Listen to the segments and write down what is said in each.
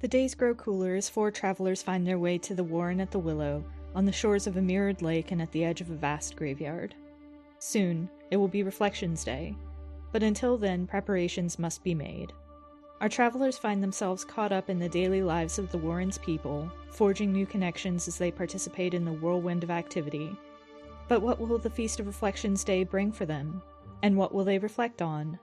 The days grow cooler as 4 travelers find their way to the Warren at the Willow, on the shores of a mirrored lake and at the edge of a vast graveyard. Soon, it will be Reflections Day, but until then, preparations must be made. Our travelers find themselves caught up in the daily lives of the Warren's people, forging new connections as they participate in the whirlwind of activity. But what will the Feast of Reflections Day bring for them? And what will they reflect on?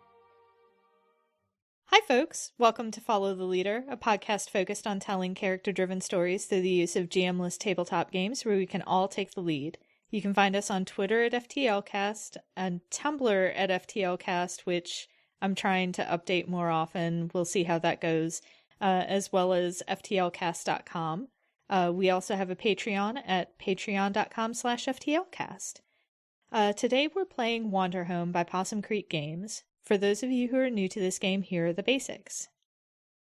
Hi folks! Welcome to Follow the Leader, a podcast focused on telling character-driven stories through the use of GM-less tabletop games where we can all take the lead. You can find us on Twitter at FTLcast and Tumblr at FTLcast, which I'm trying to update more often. We'll see how that goes, as well as FTLcast.com. We also have a Patreon at patreon.com/FTLcast. Today we're playing Wanderhome by Possum Creek Games. For those of you who are new to this game, here are the basics.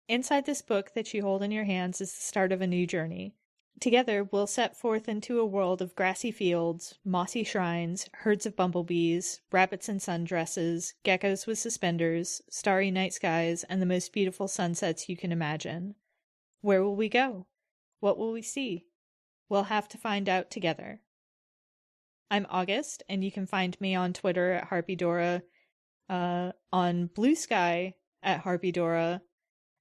Inside this book that you hold in your hands is the start of a new journey. Together, we'll set forth into a world of grassy fields, mossy shrines, herds of bumblebees, rabbits in sundresses, geckos with suspenders, starry night skies, and the most beautiful sunsets you can imagine. Where will we go? What will we see? We'll have to find out together. I'm August, and you can find me on Twitter at HarpyDora, on Blue Sky at HarpyDora,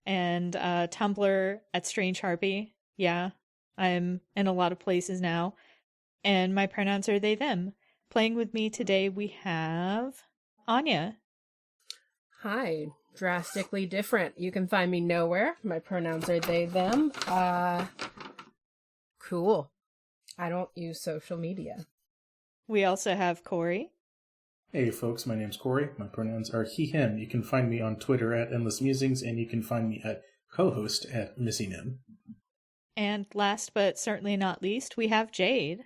and Tumblr at Strange Harpy. Yeah, I'm in a lot of places now, and my pronouns are they, them. Playing with me today we have Annya. Hi, drastically different. You can find me nowhere. My pronouns are they, them. Cool. I don't use social media. We also have Corey. Hey folks, my name's Corey. My pronouns are he, him. You can find me on Twitter at Endless Musings, and you can find me at co-host at MissyNim. And last but certainly not least, we have Jade.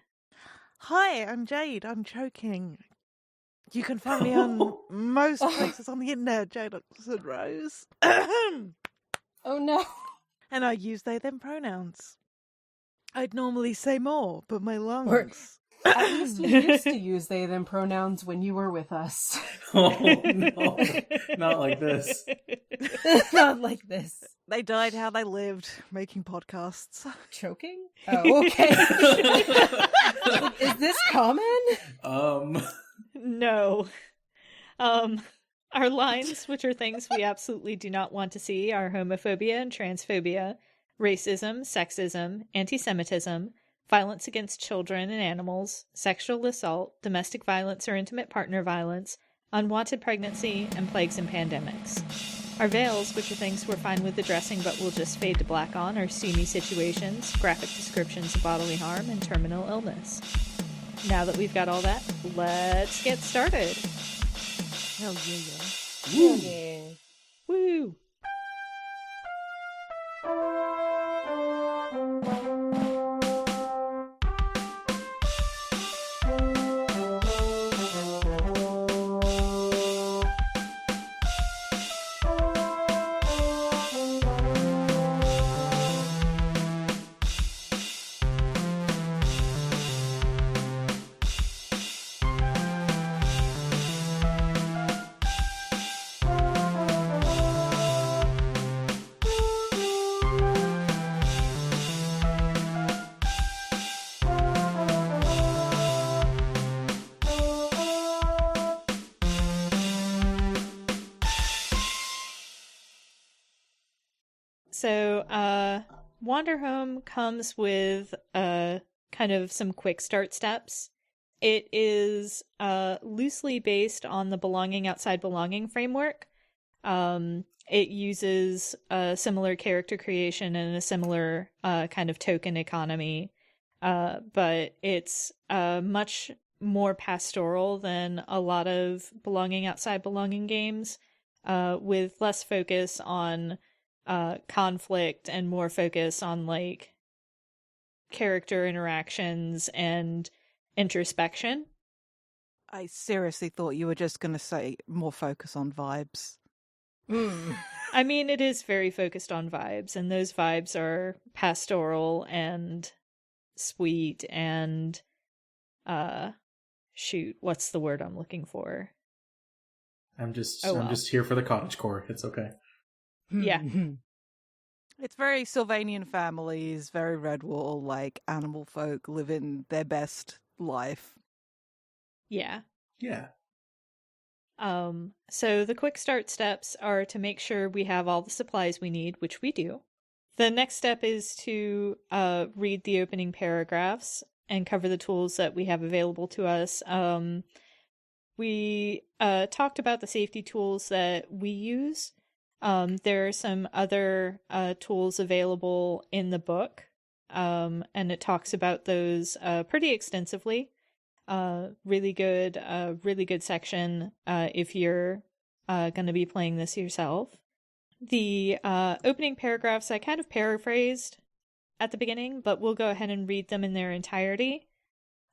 Hi, I'm Jade. I'm choking. You can find me on most places on the internet, Jade Oxford Rose. Oh no. And I use they, them pronouns. I'd normally say more, but my lungs... At least you used to use they, them pronouns when you were with us. Oh no, not like this. Not like this. They died how they lived, making podcasts. Choking? Oh, okay. Is this common? No. Our lines, which are things we absolutely do not want to see, are homophobia and transphobia, racism, sexism, anti-Semitism, violence against children and animals, sexual assault, domestic violence or intimate partner violence, unwanted pregnancy, and plagues and pandemics. Our veils, which are things we're fine with addressing but will just fade to black on, are steamy situations, graphic descriptions of bodily harm, and terminal illness. Now that we've got all that, let's get started. Hell yeah. Woo! Yeah. Woo! So, Wanderhome comes with kind of some quick start steps. It is loosely based on the Belonging Outside Belonging framework. It uses a similar character creation and a similar kind of token economy, but it's much more pastoral than a lot of Belonging Outside Belonging games, with less focus on conflict and more focus on like character interactions and introspection. I seriously thought you were just going to say more focus on vibes. I mean, it is very focused on vibes, and those vibes are pastoral and sweet and shoot, what's the word I'm looking for? I'm just here for the cottagecore. It's okay. Yeah. It's very Sylvanian families, very Redwall, like animal folk living their best life. Yeah. Yeah. So the quick start steps are to make sure we have all the supplies we need, which we do. The next step is to read the opening paragraphs and cover the tools that we have available to us. We talked about the safety tools that we use. There are some other tools available in the book, and it talks about those pretty extensively. Really good section if you're going to be playing this yourself. The opening paragraphs I kind of paraphrased at the beginning, but we'll go ahead and read them in their entirety.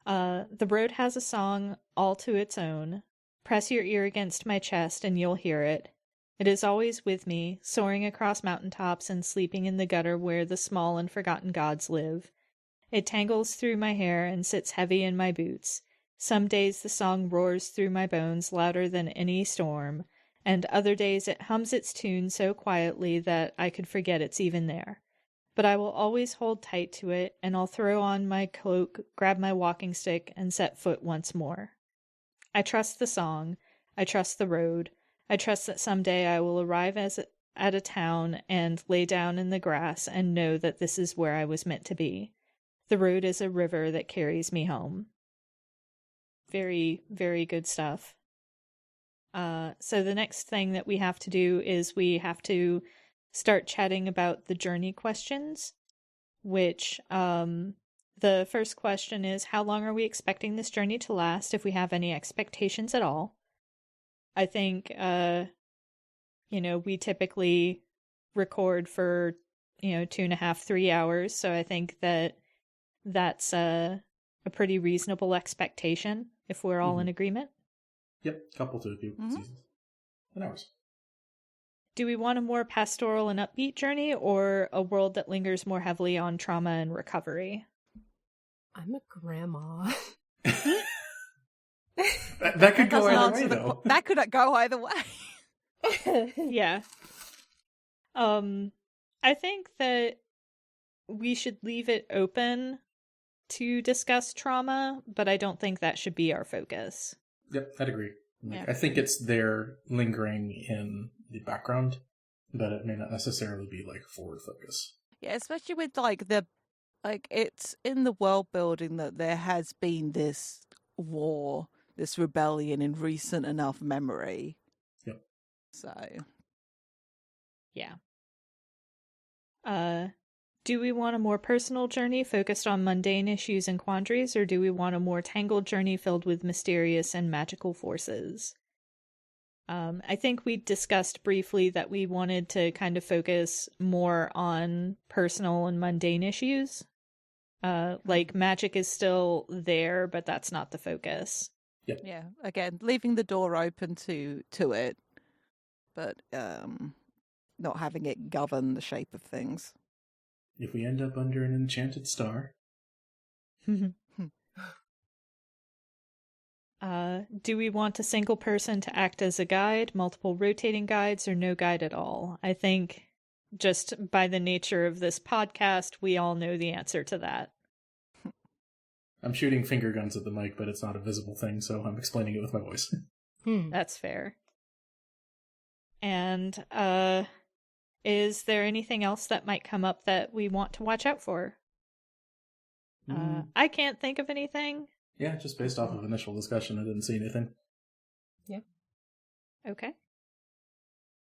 The road has a song all to its own. Press your ear against my chest and you'll hear it. It is always with me, soaring across mountaintops and sleeping in the gutter where the small and forgotten gods live. It tangles through my hair and sits heavy in my boots. Some days the song roars through my bones louder than any storm, and other days it hums its tune so quietly that I could forget it's even there. But I will always hold tight to it, and I'll throw on my cloak, grab my walking stick, and set foot once more. I trust the song. I trust the road. I trust that someday I will arrive at a town and lay down in the grass and know that this is where I was meant to be. The road is a river that carries me home. Very, very good stuff. So the next thing that we have to do is we have to start chatting about the journey questions, which the first question is, how long are we expecting this journey to last, if we have any expectations at all? I think, we typically record for, 2.5, 3 hours, so I think that's a pretty reasonable expectation if we're all in agreement. Yep, couple to a few seasons. And hours. Do we want a more pastoral and upbeat journey, or a world that lingers more heavily on trauma and recovery? I'm a grandma. that could go either way, though. That could go either way. Yeah. I think that we should leave it open to discuss trauma, but I don't think that should be our focus. Yep, I'd agree. Yeah. I think it's there lingering in the background, but it may not necessarily be like forward focus. Yeah, especially with it's in the world building that there has been this war, this rebellion in recent enough memory. Yep. So. Yeah. Do we want a more personal journey focused on mundane issues and quandaries, or do we want a more tangled journey filled with mysterious and magical forces? I think we discussed briefly that we wanted to kind of focus more on personal and mundane issues. Like magic is still there, but that's not the focus. Yep. Yeah, again, leaving the door open to it, but not having it govern the shape of things. If we end up under an enchanted star. Do we want a single person to act as a guide, multiple rotating guides, or no guide at all? I think just by the nature of this podcast, we all know the answer to that. I'm shooting finger guns at the mic, but it's not a visible thing, so I'm explaining it with my voice. That's fair. And, is there anything else that might come up that we want to watch out for? I can't think of anything. Yeah, just based off of initial discussion, I didn't see anything. Yep. Okay.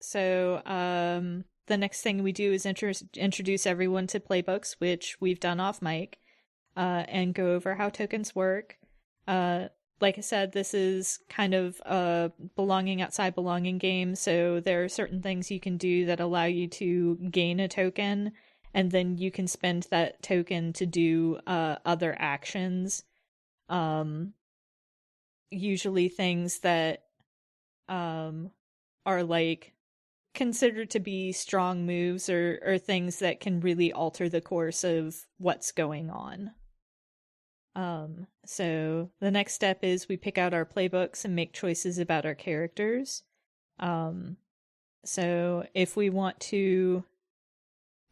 So, the next thing we do is introduce everyone to playbooks, which we've done off mic, and go over how tokens work. Like I said, this is kind of a belonging outside belonging game, so there are certain things you can do that allow you to gain a token, and then you can spend that token to do other actions. Usually things that are like considered to be strong moves or things that can really alter the course of what's going on. So the next step is we pick out our playbooks and make choices about our characters. So if we want to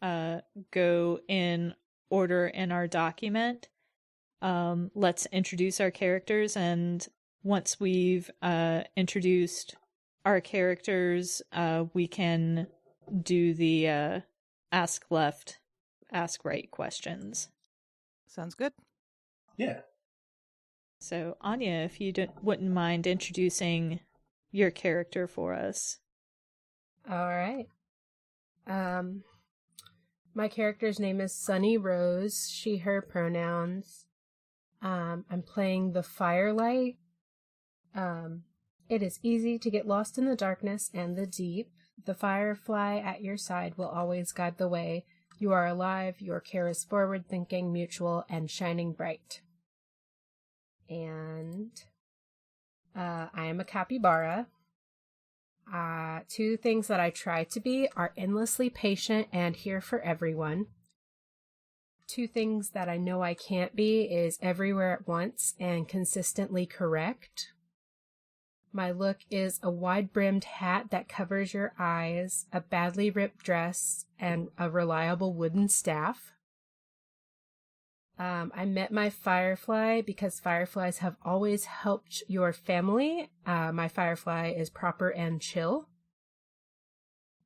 go in order in our document. Let's introduce our characters, and once we've introduced our characters, we can do the ask left, ask right questions. Sounds good. Yeah. So, Anya, if you wouldn't mind introducing your character for us. All right. My character's name is Sunny Rose, she, her pronouns. I'm playing the Firelight. It is easy to get lost in the darkness and the deep. The firefly at your side will always guide the way. You are alive, your care is forward-thinking, mutual, and shining bright. And I am a capybara. Two things that I try to be are endlessly patient and here for everyone. Two things that I know I can't be is everywhere at once and consistently correct. My look is a wide-brimmed hat that covers your eyes, a badly ripped dress, and a reliable wooden staff. I met my firefly because fireflies have always helped your family. My firefly is proper and chill.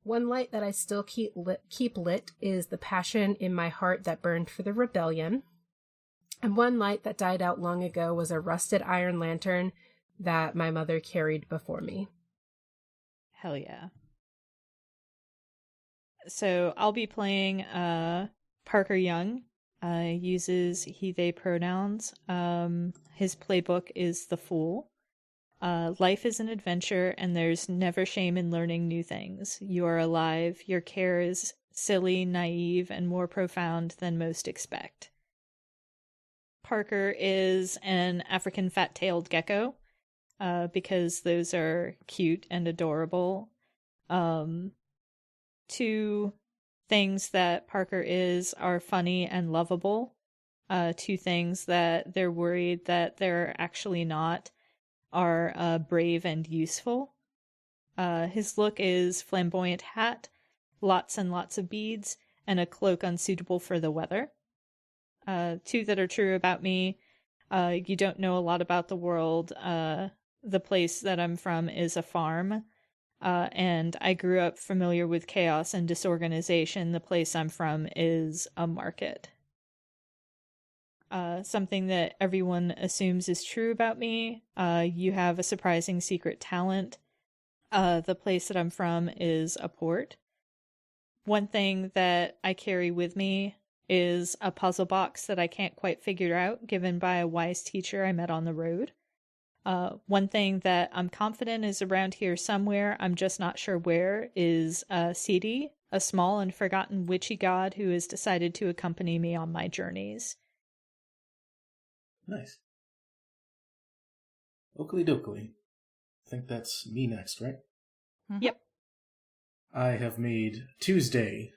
One light that I still keep lit is the passion in my heart that burned for the rebellion. And one light that died out long ago was a rusted iron lantern that my mother carried before me. Hell yeah. So I'll be playing Parker Young. Uses he, they pronouns. His playbook is The Fool. Life is an adventure, and there's never shame in learning new things. You are alive. Your care is silly, naive, and more profound than most expect. Parker is an African fat-tailed gecko, because those are cute and adorable. Two things that Parker are funny and lovable. Two things that they're worried that they're actually not are brave and useful. His look is flamboyant hat, lots and lots of beads, and a cloak unsuitable for the weather. Two that are true about me. You don't know a lot about the world. The place that I'm from is a farm. And I grew up familiar with chaos and disorganization. The place I'm from is a market. Something that everyone assumes is true about me. You have a surprising secret talent. The place that I'm from is a port. One thing that I carry with me is a puzzle box that I can't quite figure out, given by a wise teacher I met on the road. One thing that I'm confident is around here somewhere, I'm just not sure where, is Sidi, a small and forgotten witchy god who has decided to accompany me on my journeys. Nice. Oakley dokley. I think that's me next, right? Mm-hmm. Yep. I have made Tuesday,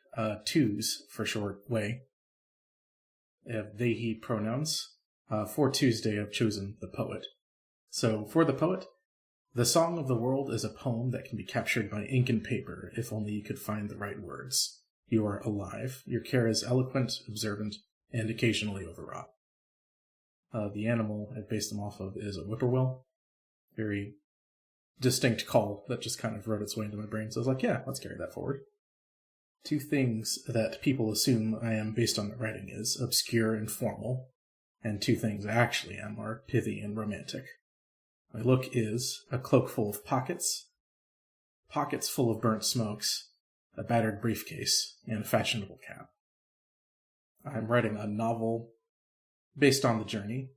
twos for short, way. I have they, he pronouns. For Tuesday, I've chosen the poet. So, for the poet, the song of the world is a poem that can be captured by ink and paper, if only you could find the right words. You are alive. Your care is eloquent, observant, and occasionally overwrought. The animal I based them off of is a whippoorwill. Very distinct call that just kind of wrote its way into my brain. So I was like, yeah, let's carry that forward. Two things that people assume I am based on my writing is obscure and formal, and two things I actually am are pithy and romantic. My look is a cloak full of pockets, pockets full of burnt smokes, a battered briefcase, and a fashionable cap. I'm writing a novel based on the journey.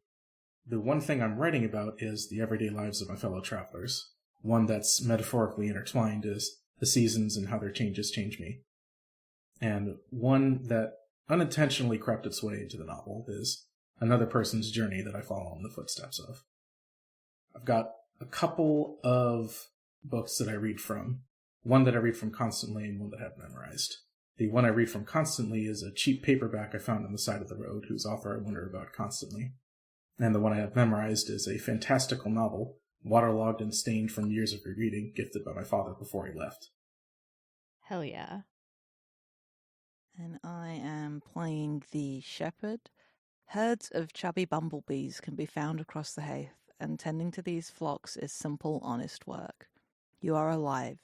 The one thing I'm writing about is the everyday lives of my fellow travelers. One that's metaphorically intertwined is the seasons and how their changes change me. And one that unintentionally crept its way into the novel is another person's journey that I follow in the footsteps of. I've got a couple of books that I read from. One that I read from constantly and one that I have memorized. The one I read from constantly is a cheap paperback I found on the side of the road, whose author I wonder about constantly. And the one I have memorized is a fantastical novel, waterlogged and stained from years of rereading, gifted by my father before he left. Hell yeah. And I am playing the shepherd. Herds of chubby bumblebees can be found across the heath, and tending to these flocks is simple, honest work. You are alive.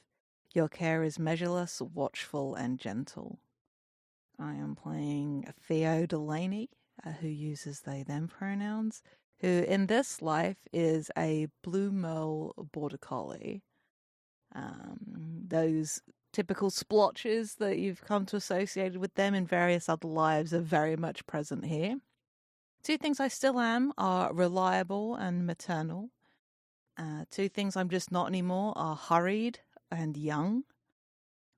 Your care is measureless, watchful, and gentle. I am playing Theo Delaney, who uses they-them pronouns, who in this life is a blue merle border collie. Those typical splotches that you've come to associate with them in various other lives are very much present here. Two things I still am are reliable and maternal. Two things I'm just not anymore are hurried and young.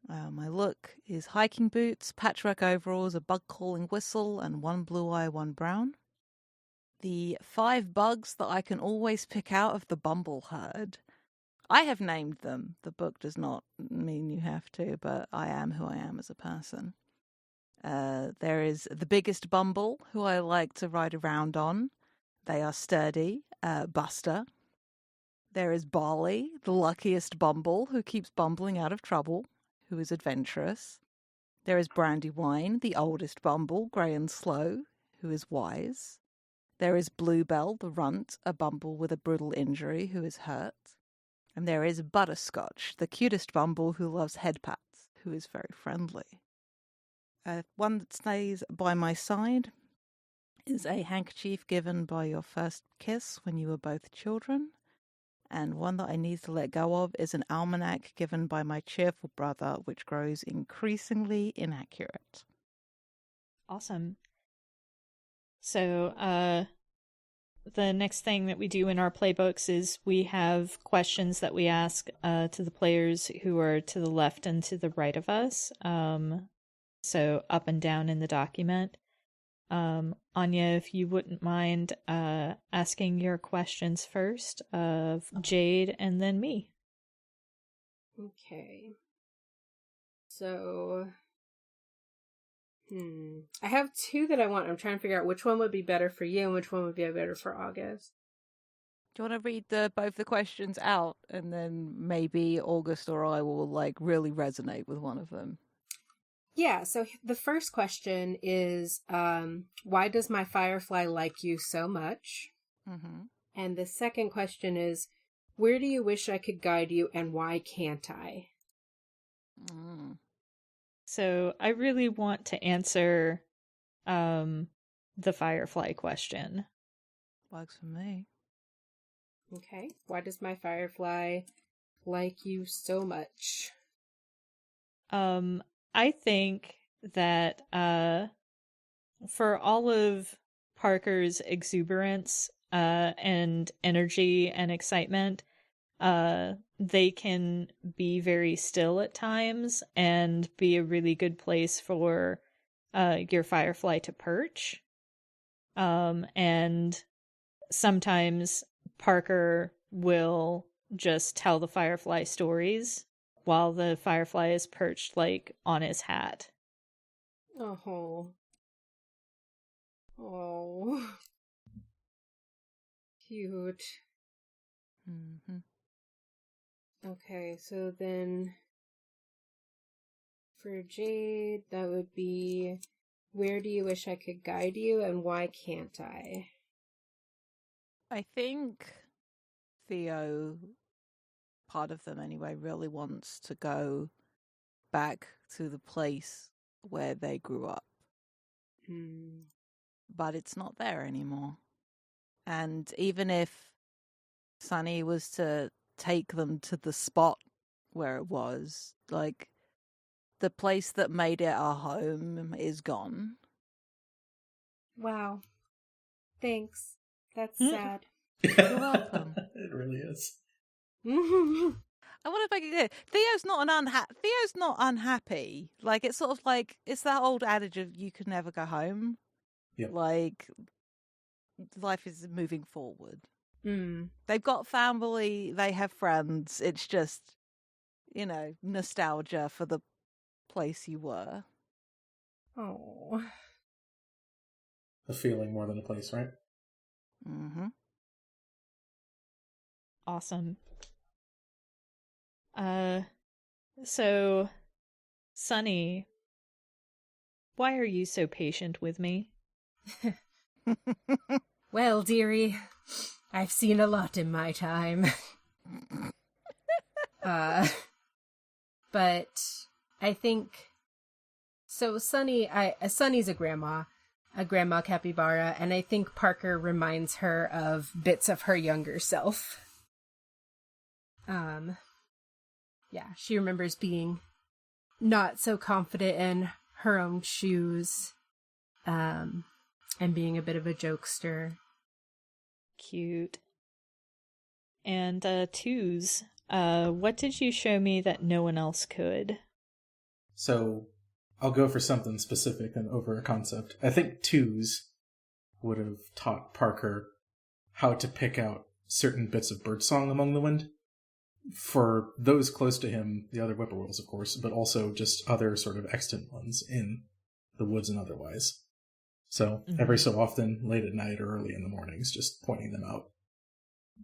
My look is hiking boots, patchwork overalls, a bug-calling whistle, and one blue eye, one brown. The 5 bugs that I can always pick out of the bumble herd. I have named them. The book does not mean you have to, but I am who I am as a person. There is the biggest bumble, who I like to ride around on. They are sturdy, Buster. There is Barley, the luckiest bumble, who keeps bumbling out of trouble, who is adventurous. There is Brandywine, the oldest bumble, grey and slow, who is wise. There is Bluebell, the runt, a bumble with a brutal injury, who is hurt. And there is Butterscotch, the cutest bumble who loves head pats, who is very friendly. One that stays by my side is a handkerchief given by your first kiss when you were both children. And one that I need to let go of is an almanac given by my cheerful brother, which grows increasingly inaccurate. Awesome. So, the next thing that we do in our playbooks is we have questions that we ask to the players who are to the left and to the right of us. So up and down in the document. Anya, if you wouldn't mind asking your questions first of Jade and then me. Okay. So, I have 2 that I want. I'm trying to figure out which one would be better for you and which one would be better for August. Do you want to read both the questions out, and then maybe August or I will really resonate with one of them? Yeah, so the first question is, why does my firefly like you so much? Mm-hmm. And the second question is, where do you wish I could guide you and why can't I? So I really want to answer the firefly question. Works for me. Okay, why does my firefly like you so much? I think that for all of Parker's exuberance and energy and excitement, they can be very still at times and be a really good place for your firefly to perch. And sometimes Parker will just tell the firefly stories while the firefly is perched on his hat. Oh. Oh. Cute. Mm-hmm. Okay, so then for Jade, that would be, where do you wish I could guide you and why can't I? I think Theo, part of them anyway, really wants to go back to the place where they grew up. But it's not there anymore. And even if Sunny was to take them to the spot where it was, the place that made it our home is gone. Wow. Thanks. That's sad. You're welcome. It really is. I wonder if I could get Theo's not unhappy. It's sort of it's that old adage of you can never go home. Yep. Life is moving forward. Mm. They've got family, they have friends. It's just, nostalgia for the place you were. Oh. A feeling more than a place, right? Mm-hmm. Awesome. So, Sunny, Why are you so patient with me? Well, dearie, I've seen a lot in my time. But I think so. Sunny's a grandma capybara, and I think Parker reminds her of bits of her younger self. Yeah, she remembers being not so confident in her own shoes, and being a bit of a jokester. Cute. And, Twos, what did you show me that no one else could? So, I'll go for something specific and over a concept. I think Twos would have taught Parker how to pick out certain bits of birdsong among the wind. For those close to him, the other whippoorwills, of course, but also just other sort of extant ones in the woods and otherwise. So, every so often, late at night or early in the mornings, just pointing them out.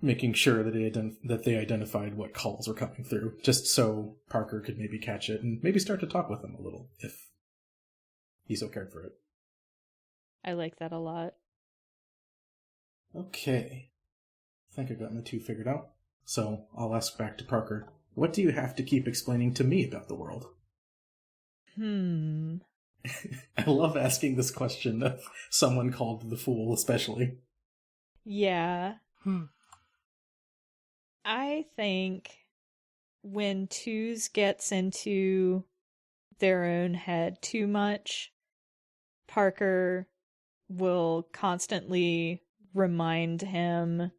Making sure that they identified what calls were coming through, just so Parker could maybe catch it and maybe start to talk with them a little, if he so cared for it. I like that a lot. Okay. I think I got my 2 figured out. So I'll ask back to Parker, what do you have to keep explaining to me about the world? I love asking this question of someone called the Fool, especially. Yeah. I think when Twos gets into their own head too much, Parker will constantly remind him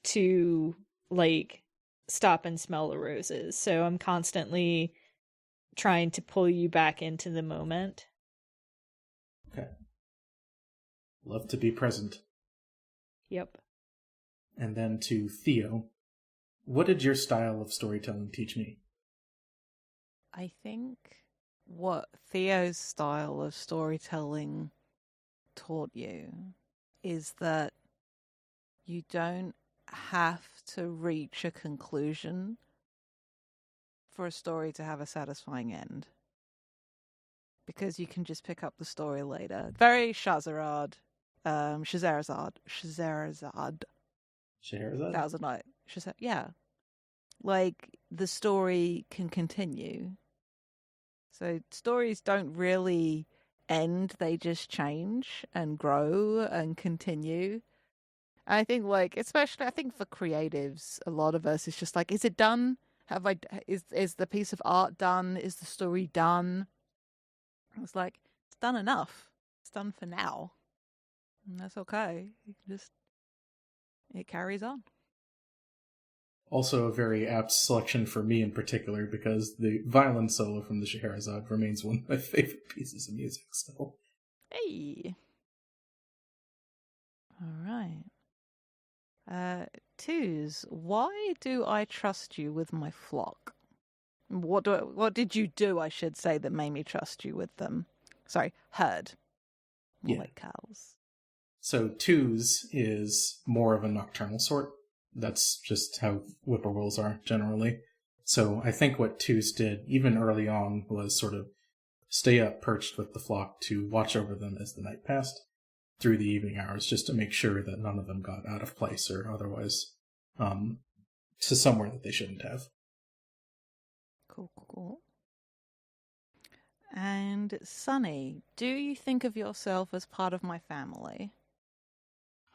to, like, stop and smell the roses. So I'm constantly trying to pull you back into the moment. Okay. Love to be present. Yep. And then to Theo, what did your style of storytelling teach me? I think what Theo's style of storytelling taught you is that you don't have to reach a conclusion for a story to have a satisfying end. Because you can just pick up the story later. Very Scheherazade. Scheherazade. Scheherazade? That was a night. Yeah. Like, the story can continue. So stories don't really end. They just change and grow and continue. I think, like, especially, I think for creatives, a lot of us, it's just like, is it done? Is the piece of art done? Is the story done? It's like, it's done enough. It's done for now. And that's okay. It carries on. Also a very apt selection for me in particular, because the violin solo from the Scheherazade remains one of my favorite pieces of music still. Hey! Alright. Twos, why do I trust you with my flock? What did you do, I should say, that made me trust you with them? Sorry, herd. More like cows. So Twos is more of a nocturnal sort. That's just how whippoorwills are generally. So I think what Twos did, even early on, was sort of stay up perched with the flock to watch over them as the night passed through the evening hours, just to make sure that none of them got out of place or otherwise to somewhere that they shouldn't have. Cool. And Sunny, do you think of yourself as part of my family?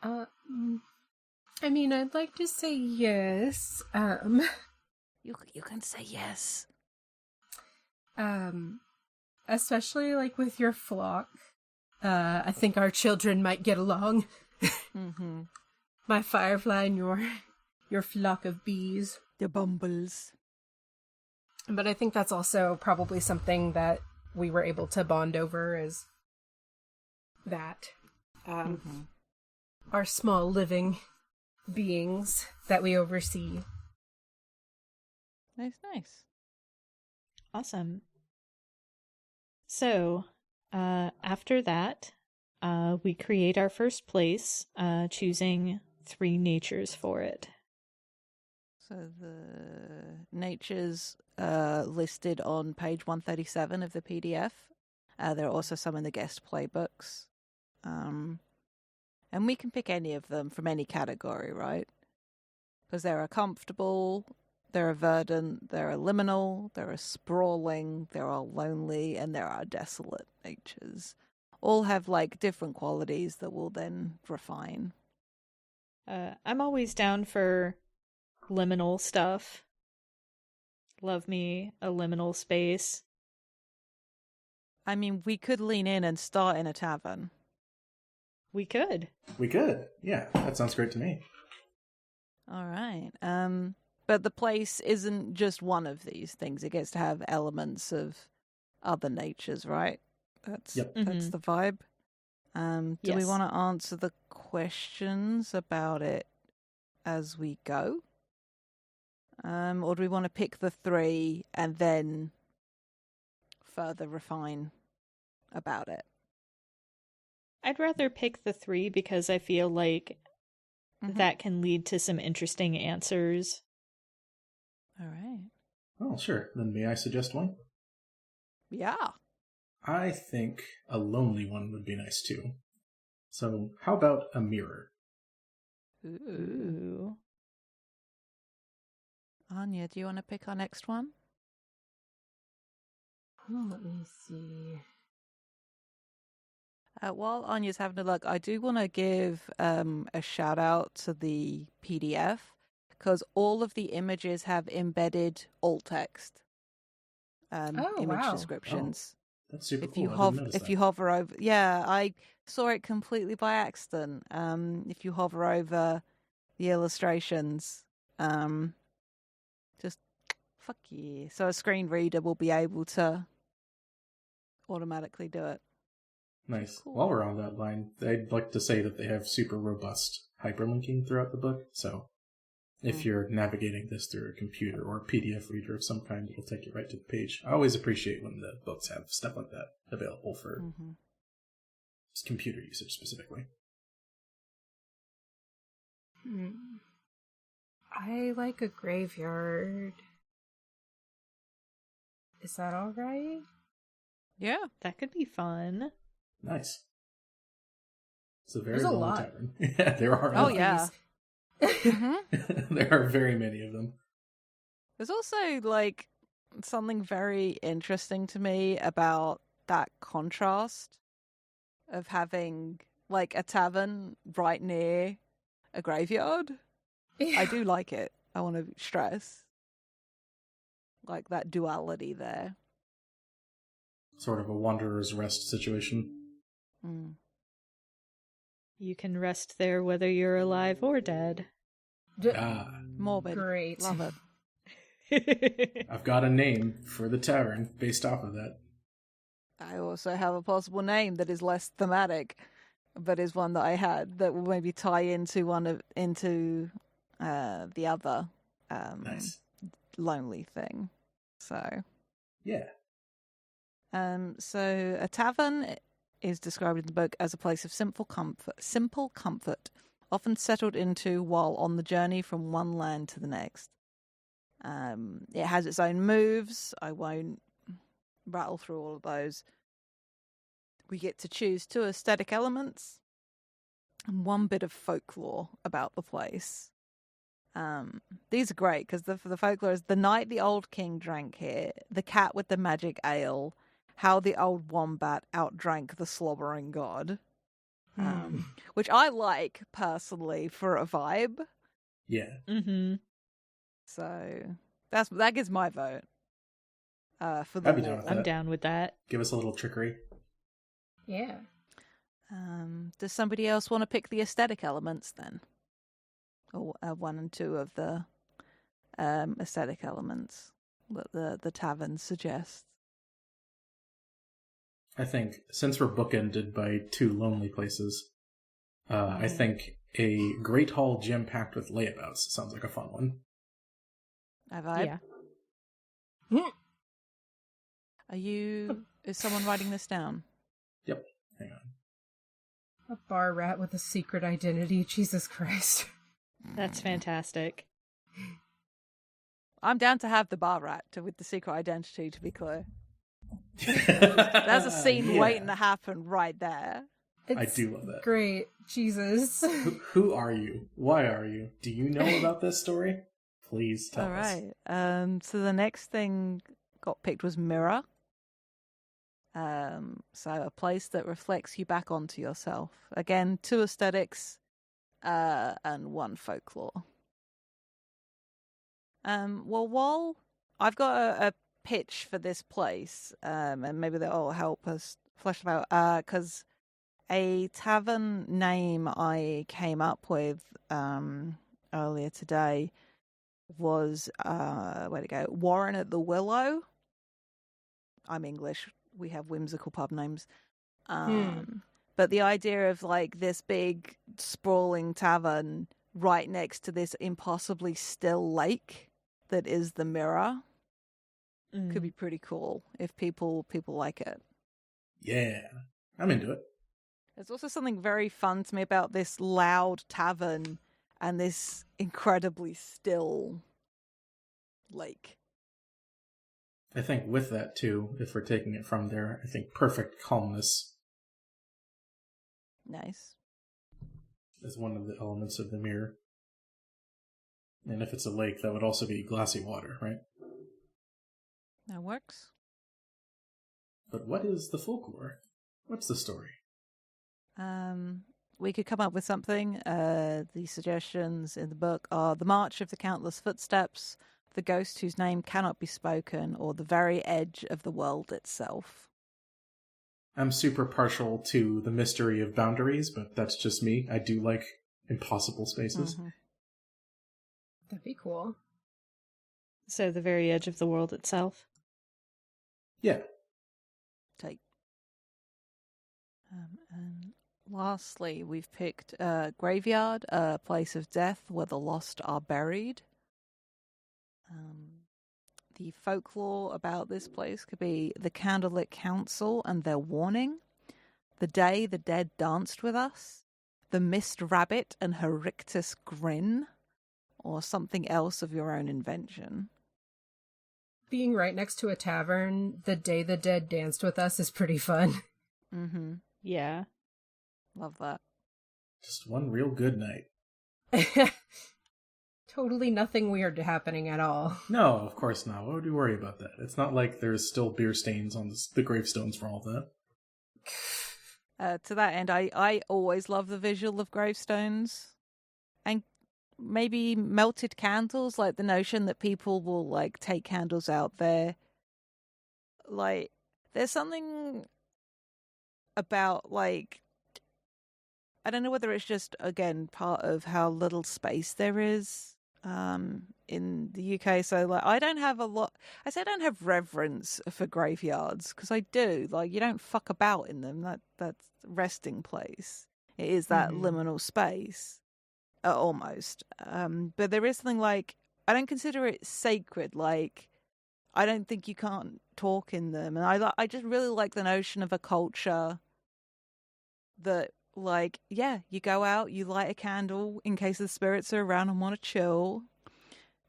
I mean, I'd like to say yes. You can say yes. Especially like with your flock. I think our children might get along. Mm-hmm. My firefly and your flock of bees. The bumbles. But I think that's also probably something that we were able to bond over, is that our small living beings that we oversee. Nice. Awesome. So, after that, we create our first place, choosing 3 natures for it. So the natures listed on page 137 of the PDF. There are also some in the guest playbooks. And we can pick any of them from any category, right? Because there are comfortable, there are verdant, there are liminal, there are sprawling, there are lonely, and there are desolate natures. All have like different qualities that we'll then refine. I'm always down for liminal stuff. Love me a liminal space. I mean, we could lean in and start in a tavern. We could. We could. Yeah, that sounds great to me. All right. But the place isn't just one of these things. It gets to have elements of other natures, right? That's the vibe. Do we want to answer the questions about it as we go? Or do we want to pick the 3 and then further refine about it? I'd rather pick the 3 because I feel like that can lead to some interesting answers. All right. Oh, sure. Then may I suggest one? Yeah. I think a lonely one would be nice too. So, how about a mirror? Ooh. Anya, do you want to pick our next one? Let me see. While Anya's having a look, I do want to give a shout out to the PDF because all of the images have embedded alt text image descriptions. Oh, that's super If cool. you hover over, I saw it completely by accident. If you hover over the illustrations, just fuck yeah. So a screen reader will be able to automatically do it. Nice. Cool. While we're on that line, I'd like to say that they have super robust hyperlinking throughout the book. So if you're navigating this through a computer or a PDF reader of some kind, it'll take you right to the page. I always appreciate when the books have stuff like that available for just computer usage specifically. I like a graveyard. Is that all right? Yeah, that could be fun. Nice. It's a very There's a long lot. tavern. Yeah, there are. Oh, yeah. There are very many of them. There's also like something very interesting to me about that contrast of having like a tavern right near a graveyard. Yeah. I do like it. I want to stress like that duality there. Sort of a wanderer's rest situation. You can rest there whether you're alive or dead. Morbid. Great. Love it. I've got a name for the tavern based off of that. I also have a possible name that is less thematic, but is one that I had that will maybe tie into the other Nice. lonely thing. So Yeah. So a tavern is described in the book as a place of simple comfort, often settled into while on the journey from one land to the next. It has its own moves. I won't rattle through all of those. We get to choose 2 aesthetic elements and 1 bit of folklore about the place. These are great because the folklore is the night the old king drank here, the cat with the magic ale, how the old wombat outdrank the slobbering god. Which I like personally for a vibe. Yeah. So that gives my vote. For the I'd be down with that. I'm down with that. Give us a little trickery. Yeah. Does somebody else want to pick the aesthetic elements then? Or 1 and 2 of the aesthetic elements that the tavern suggests? I think, since we're bookended by 2 lonely places, I think a great hall jam-packed with layabouts sounds like a fun one. A vibe? Yeah. Is someone writing this down? Yep. Hang on. A bar rat with a secret identity. Jesus Christ. That's fantastic. I'm down to have the bar rat with the secret identity, to be clear. There's a scene Yeah. waiting to happen right there. I do love that. Great. Jesus. Who are you? Why are you? Do you know about this story? Please tell All us. right. So the next thing got picked was mirror. So a place that reflects you back onto yourself. Again, 2 aesthetics, and 1 folklore. Well, while I've got a pitch for this place, and maybe that'll help us flesh it out, because a tavern name I came up with earlier today was where'd it go? Warren at the Willow. I'm English. We have whimsical pub names. But the idea of like this big sprawling tavern right next to this impossibly still lake that is the mirror could be pretty cool if people like it. Yeah, I'm into it. There's also something very fun to me about this loud tavern and this incredibly still lake. I think with that too, if we're taking it from there, I think perfect calmness Nice. is one of the elements of the mirror. And if it's a lake, that would also be glassy water, right? That works. But what is the folklore? What's the story? We could come up with something. The suggestions in the book are the march of the countless footsteps, the ghost whose name cannot be spoken, or the very edge of the world itself. I'm super partial to the mystery of boundaries, but that's just me. I do like impossible spaces. Mm-hmm. That'd be cool. So the very edge of the world itself. Yeah. Take. And lastly, we've picked graveyard, a place of death where the lost are buried. The folklore about this place could be the candlelit council and their warning, the day the dead danced with us, the mist rabbit and her rictus grin, or something else of your own invention. Being right next to a tavern the day the dead danced with us is pretty fun. Mm-hmm. Yeah. Love that. Just one real good night. Totally nothing weird happening at all. No, of course not. Why would we worry about that? It's not like there's still beer stains on the gravestones for all that. To that end, I always love the visual of gravestones. And maybe melted candles, like the notion that people will like take candles out there. Like, there's something about like, I don't know whether it's just, again, part of how little space there is in the UK. So like, I don't have reverence for graveyards, because I do. Like, you don't fuck about in them. That's resting place. It is that liminal space. Almost. But there is something like, I don't consider it sacred. Like, I don't think you can't talk in them. And I just really like the notion of a culture that, like, yeah, you go out, you light a candle in case the spirits are around and want to chill.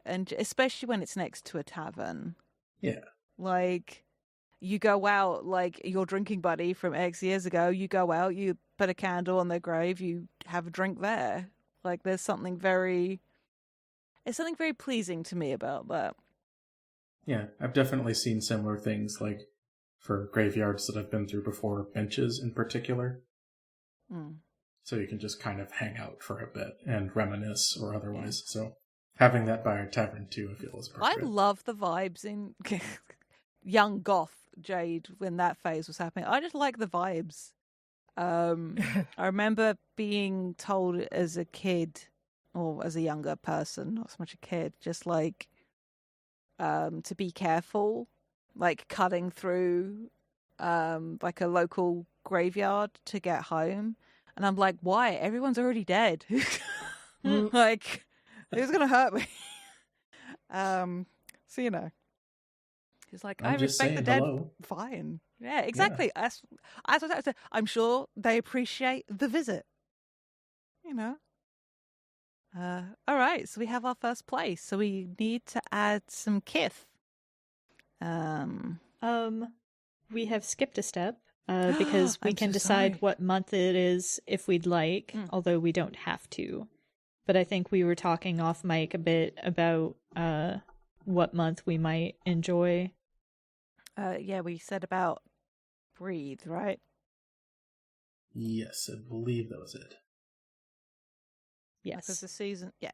And especially when it's next to a tavern. Yeah. Like, you go out, like your drinking buddy from X years ago, you go out, you put a candle on their grave, you have a drink there. Like, there's something very pleasing to me about that. Yeah, I've definitely seen similar things, like for graveyards that I've been through before, benches in particular. So you can just kind of hang out for a bit and reminisce or otherwise. Yeah. So having that by a tavern too, I feel is perfect. I love the vibes in young goth Jade when that phase was happening. I just like the vibes. I remember being told as a kid, or as a younger person, not so much a kid, just like to be careful, like cutting through like a local graveyard to get home. And I'm like, why? Everyone's already dead. Like, who's gonna hurt me? So, you know, he's like, I respect the dead. Hello. Fine. Yeah, exactly. Yeah. As I said, I'm sure they appreciate the visit. You know. All right, so we have our first place. So we need to add some kith. We have skipped a step because we I'm can so decide sorry. what month it is if we'd like, although we don't have to. But I think we were talking off mic a bit about what month we might enjoy. Yeah, we said about breathe, right? Yes, I believe that was it. Yes. Because the season, yeah.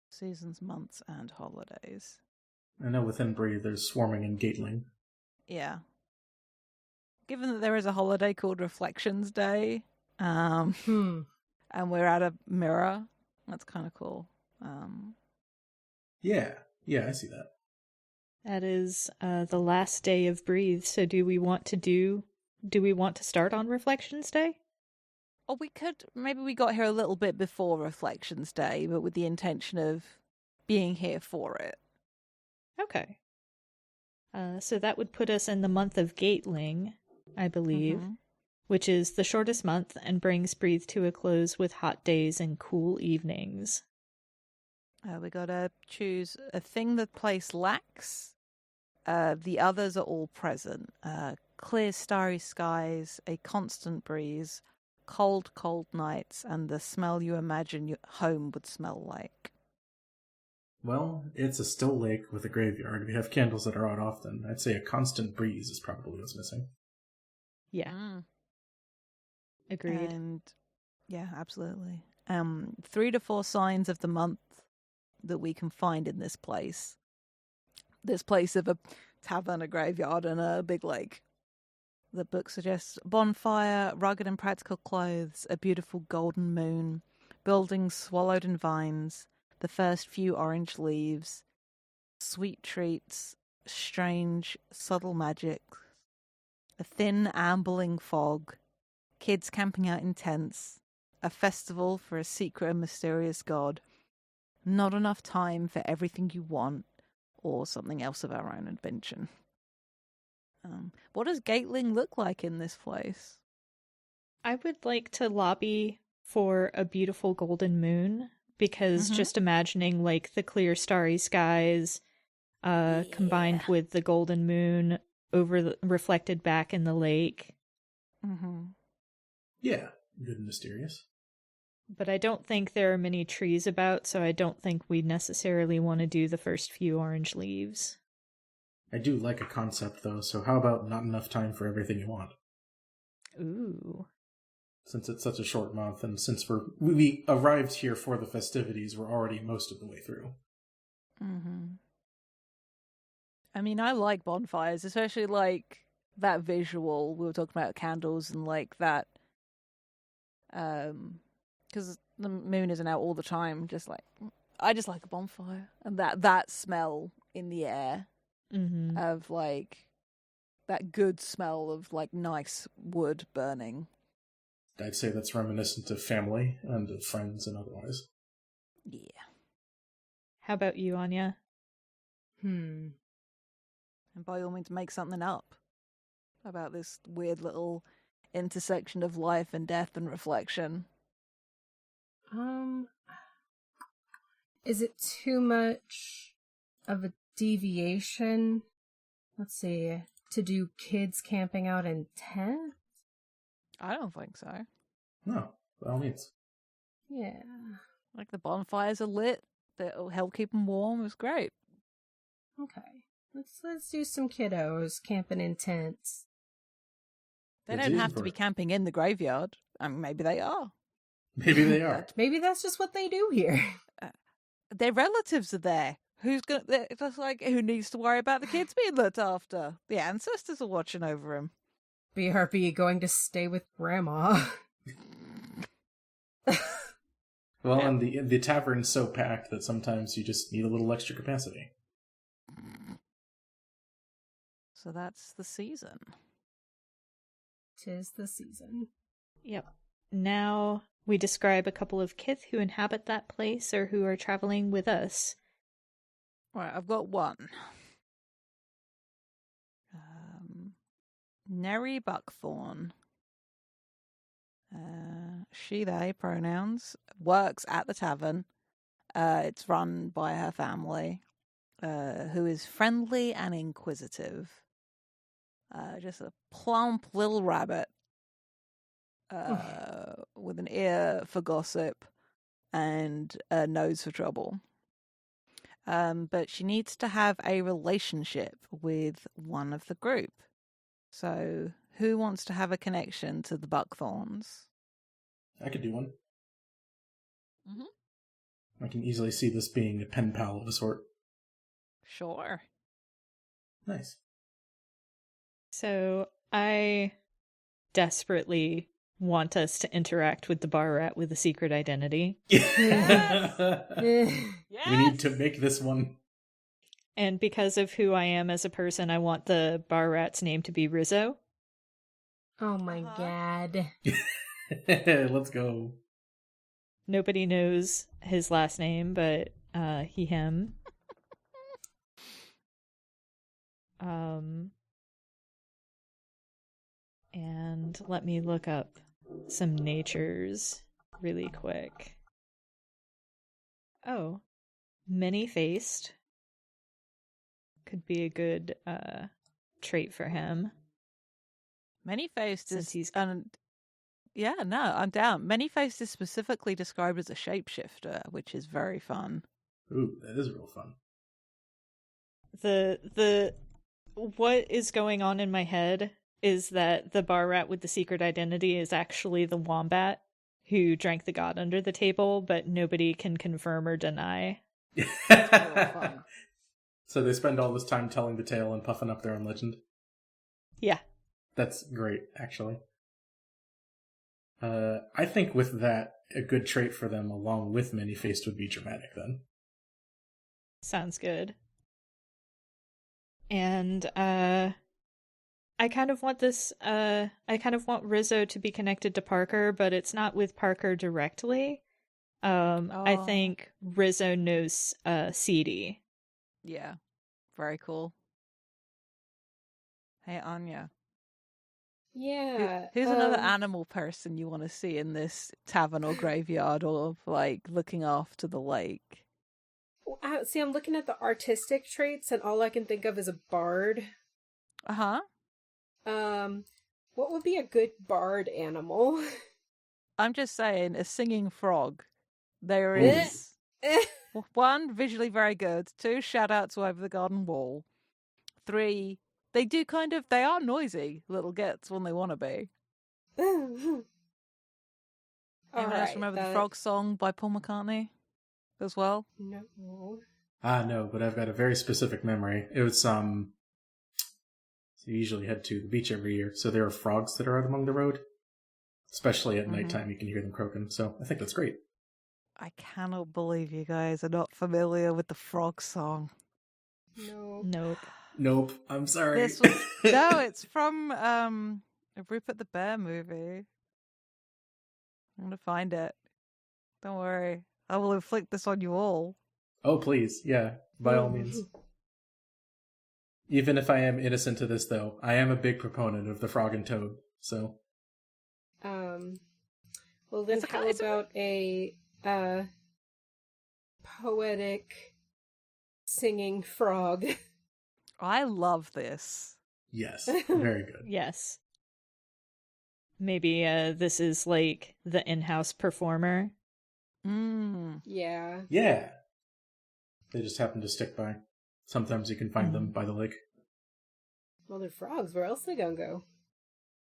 Seasons, months, and holidays. I know within Breathe there's Swarming and Gatling. Yeah. Given that there is a holiday called Reflections Day, and we're at a mirror, that's kind of cool. Yeah, I see that. That is the last day of Breathe. So do we want to start on Reflections Day? Or maybe we got here a little bit before Reflections Day, but with the intention of being here for it. Okay. So that would put us in the month of Gatling, I believe, which is the shortest month and brings Breathe to a close with hot days and cool evenings. We gotta choose a thing the place lacks. The others are all present. Clear, starry skies, a constant breeze, cold, cold nights, and the smell you imagine your home would smell like. Well, it's a still lake with a graveyard. We have candles that are out often. I'd say a constant breeze is probably what's missing. Yeah. Agreed. And yeah, absolutely. 3 to 4 signs of the month that we can find in this place. This place of a tavern, a graveyard, and a big lake. The book suggests bonfire, rugged and practical clothes, a beautiful golden moon, buildings swallowed in vines, the first few orange leaves, sweet treats, strange, subtle magic, a thin, ambling fog, kids camping out in tents, a festival for a secret and mysterious god, not enough time for everything you want, or something else of our own invention. What does Gatling look like in this place? I would like to lobby for a beautiful golden moon, because just imagining like the clear starry skies combined with the golden moon reflected back in the lake. Yeah, good and mysterious. But I don't think there are many trees about, so I don't think we necessarily want to do the first few orange leaves. I do like a concept, though, so how about not enough time for everything you want? Ooh. Since it's such a short month, and since we arrived here for the festivities, we're already most of the way through. I mean, I like bonfires, especially like that visual. We were talking about candles and like that, because the moon isn't out all the time. I just like a bonfire and that smell in the air of like that good smell of like nice wood burning. I'd say that's reminiscent of family and of friends and otherwise. Yeah. How about you, Anya? And by all means, make something up about this weird little intersection of life and death and reflection. Is it too much of a deviation? Let's see. To do kids camping out in tents? I don't think so. No, by all means. Yeah. Like the bonfires are lit. That'll help keep them warm. It was great. Okay. Let's do some kiddos camping in tents. They don't have to be camping in the graveyard. I mean, maybe they are. Maybe they are. Maybe that's just what they do here. Their relatives are there. It's just like, who needs to worry about the kids being looked after? The ancestors are watching over them. BRB going to stay with Grandma. Well, and the tavern's so packed that sometimes you just need a little extra capacity. So that's the season. 'Tis the season. Yep. Now we describe a couple of kith who inhabit that place or who are traveling with us. Right, I've got one. Neri Buckthorn. She, they pronouns. Works at the tavern. It's run by her family, who is friendly and inquisitive. Just a plump little rabbit with an ear for gossip and a nose for trouble. But she needs to have a relationship with one of the group. So, who wants to have a connection to the Buckthorns? I could do one. Mm-hmm. I can easily see this being a pen pal of a sort. Sure. Nice. So I desperately want us to interact with the bar rat with a secret identity. Yes! We need to make this one. And because of who I am as a person, I want the bar rat's name to be Rizzo. Oh my god. Let's go. Nobody knows his last name, but he, him. And let me look up some natures really quick. Oh, many-faced could be a good trait for him. Many-faced Since is... he's... Yeah, no, I'm down. Many-faced is specifically described as a shapeshifter, which is very fun. Ooh, that is real fun. The what is going on in my head is that the bar rat with the secret identity is actually the wombat who drank the god under the table, but nobody can confirm or deny. Fun. So they spend all this time telling the tale and puffing up their own legend. Yeah. That's great, actually. I think with that, a good trait for them along with many-faced would be dramatic then. Sounds good. And I kind of want this I kind of want Rizzo to be connected to Parker, but it's not with Parker directly. I think Rizzo knows CD. Yeah, very cool. Hey, Anya. Yeah. Who's another animal person you want to see in this tavern or graveyard or, like, looking after the lake? See, I'm looking at the artistic traits, and all I can think of is a bard. Uh-huh. What would be a good bard animal? I'm just saying, a singing frog. There is... One, visually very good. Two, shout out to Over the Garden Wall. Three, they are noisy little gets when they want to be. Anyone else remember the frog song by Paul McCartney as well? No. No, but I've got a very specific memory. It was, so you usually head to the beach every year, so there are frogs that are out among the road. Especially at nighttime, you can hear them croaking, so I think that's great. I cannot believe you guys are not familiar with the frog song. No. Nope, I'm sorry. No, it's from a Rupert the Bear movie. I'm going to find it. Don't worry. I will inflict this on you all. Oh, please. Yeah, by all means. Even if I am innocent to this, though, I am a big proponent of the frog and toad, so... Well then how about a poetic singing frog? I love this. Yes, very good. Yes. Maybe this is like the in-house performer. Yeah. Yeah. They just happen to stick by. Sometimes you can find them by the lake. Well, they're frogs. Where else they gonna go?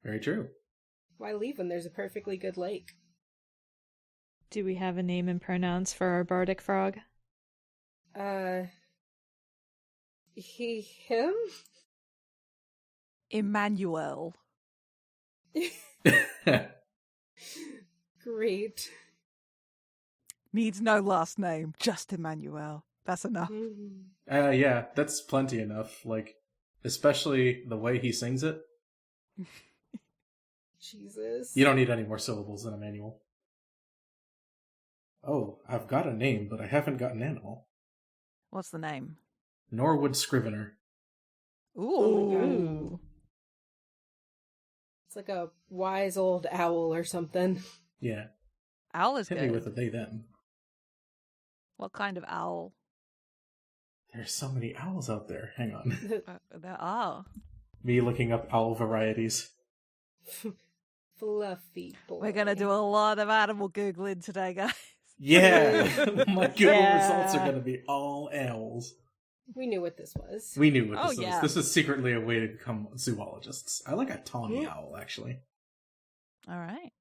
Very true. Why leave when there's a perfectly good lake? Do we have a name and pronouns for our bardic frog? He, him? Emmanuel. Great. Needs no last name, just Emmanuel. That's enough. Yeah, that's plenty enough. Like, especially the way he sings it. Jesus. You don't need any more syllables than Emmanuel. Oh, I've got a name, but I haven't got an animal. What's the name? Norwood Scrivener. Ooh. It's like a wise old owl or something. Yeah. Owl is Hit good. me with a they them. What kind of owl? There's so many owls out there. Hang on. There are. Me looking up owl varieties. Fluffy boy. We're going to do a lot of animal Googling today, guys. Yeah! My Google Yeah. results are going to be all owls. We knew what this was. We knew what Oh, this was. yeah. This is secretly a way to become zoologists. I like a tawny owl, actually. All right.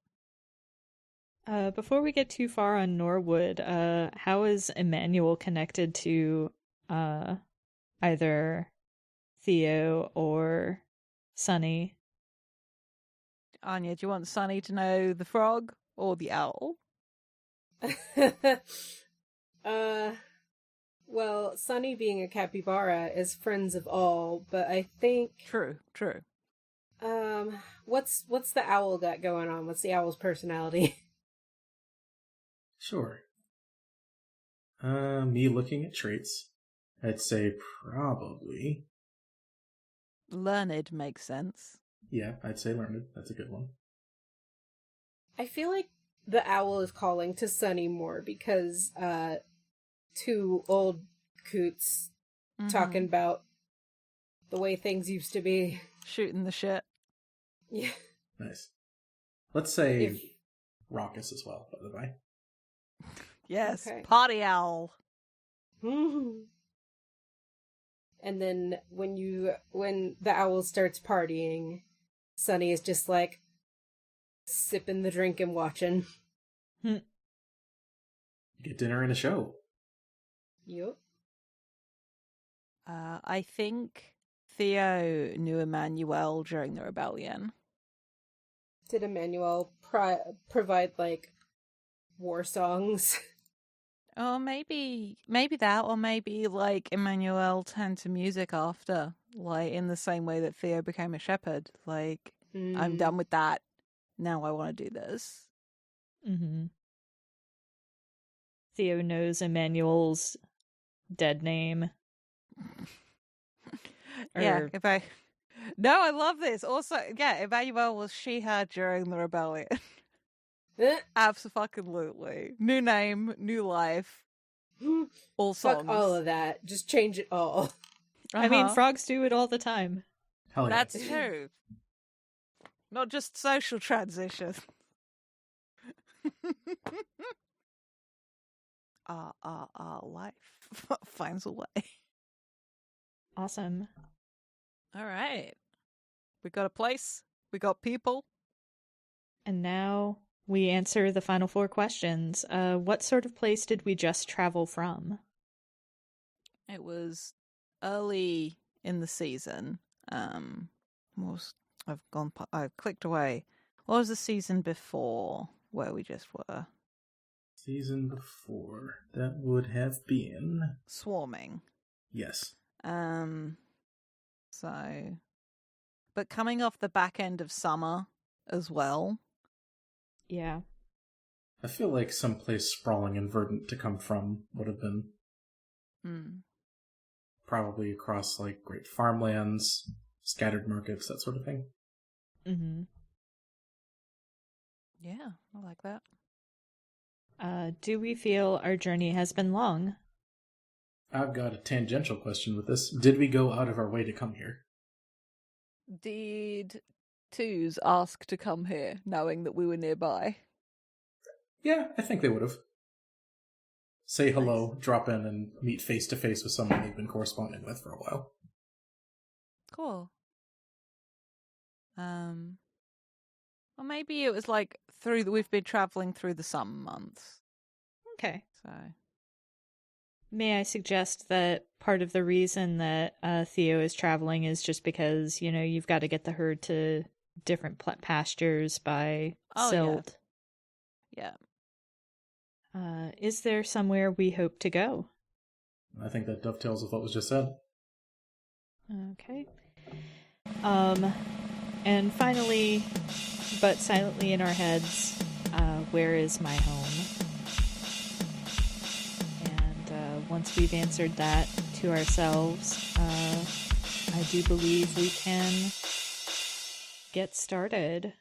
Before we get too far on Norwood, how is Emmanuel connected to either Theo or Sunny? Anya, do you want Sunny to know the frog or the owl? Well, Sunny being a capybara is friends of all, but I think True. what's the owl got going on? What's the owl's personality? Sure. Me looking at traits, I'd say probably... Learned makes sense. Yeah, I'd say learned. That's a good one. I feel like the owl is calling to Sunny more because two old coots talking about the way things used to be. Shooting the shit. Yeah. Nice. Let's say raucous as well, by the way. Yes, Okay. party owl. And then when the owl starts partying, Sunny is just like sipping the drink and watching. Get dinner and a show. Yup. I think Theo knew Emmanuel during the rebellion. Did Emmanuel provide like war songs? Or maybe that, or maybe like Emmanuel turned to music after, like in the same way that Theo became a shepherd. Like, I'm done with that. Now I want to do this. Mm-hmm. Theo knows Emmanuel's dead name. Yeah, No, I love this. Also, yeah, Emmanuel was she/her during the rebellion. Absolutely. New name, new life, all songs. Fuck all of that. Just change it all. I mean, frogs do it all the time. Hell yeah. That's true. Not just social transition. Life finds a way. Awesome. All right. We got a place. We got people. And now we answer the final 4 questions. What sort of place did we just travel from? It was early in the season. I've clicked away. What was the season before where we just were? Season before. That would have been... Swarming. Yes. But coming off the back end of summer as well. Yeah. I feel like someplace sprawling and verdant to come from would have been probably across like great farmlands, scattered markets, that sort of thing. Mm-hmm. Yeah, I like that. Do we feel our journey has been long? I've got a tangential question with this. Did we go out of our way to come here? Did Twos ask to come here, knowing that we were nearby? Yeah, I think they would have. Say hello, drop in, and meet face to face with someone they've been corresponding with for a while. Cool. Or maybe it was like we've been traveling through the summer months. Okay. So, May I suggest that part of the reason that Theo is traveling is just because, you've got to get the herd to different pastures by silt. Yeah. Is there somewhere we hope to go? I think that dovetails with what was just said. Okay. And finally, but silently in our heads, where is my home? And once we've answered that to ourselves, I do believe we can get started.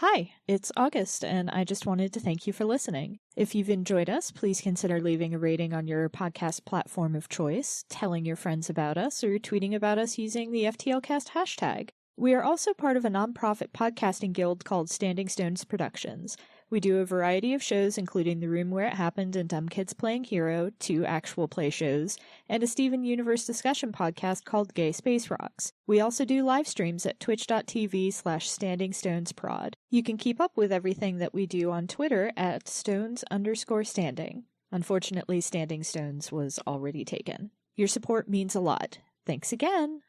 Hi, it's August, and I just wanted to thank you for listening. If you've enjoyed us, please consider leaving a rating on your podcast platform of choice, telling your friends about us, or tweeting about us using the FTLcast hashtag. We are also part of a nonprofit podcasting guild called Standing Stones Productions. We do a variety of shows, including The Room Where It Happened and Dumb Kids Playing Hero, 2 actual play shows, and a Steven Universe discussion podcast called Gay Space Rocks. We also do live streams at twitch.tv/standingstonesprod. You can keep up with everything that we do on Twitter at stones_standing. Unfortunately, Standing Stones was already taken. Your support means a lot. Thanks again!